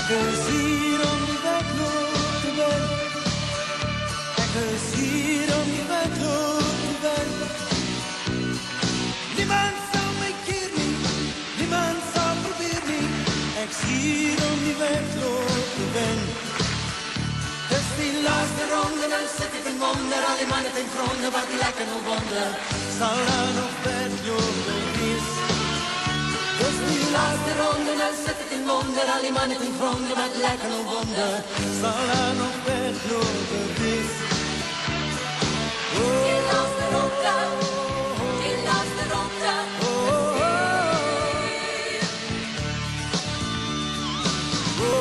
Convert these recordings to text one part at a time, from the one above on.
Ergens hier om die weg loopt de weg. Ergens hier om die weg loopt de weg. Niemand zal mij keren, niemand zal proberen. Ergens hier om die weg loopt de weg. Dus die laatste ronde, dan zit ik een wonder. Al die mannen ten gronde, wat lekker een wonder. Zal er nog weglopen is. Dus die laatste ronde, dan zit ik in wonder. Al die mannen ten gronde, wat lekker een wonder. Zal er nog weglopen is. Die laatste ronde, die laatste ronde.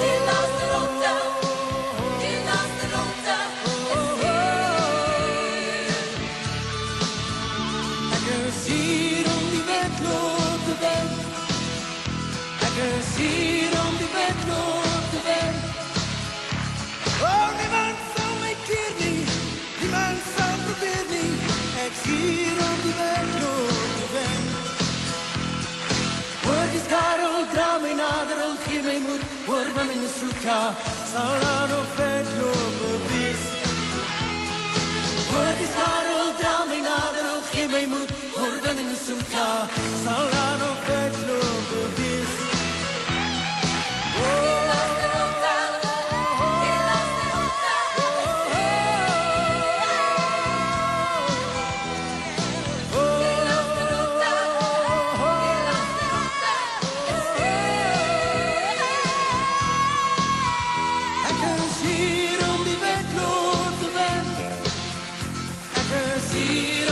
Die laatste ronde, die laatste ronde. Ergens hier om die weg loopt de weg. Ergens hier om die weg loopt de weg. Oh, niemand zal mij keren, niemand zal proberen. Ergens hier om die weg loopt de weg. Hoor die Karel, draai mij nader, al geef mij moed. Hoor me in de zoeka, zal er nog weglopen is. Hoor die Karel, draai mij nader, al geef mij moed. Hoor me in de zoeka, zal er nog weglopen is. Die laatste ronde, die laatste ronde. Die laatste ronde, die laatste ronde. Ergens hier om die weg loopt de weg. Ergens hier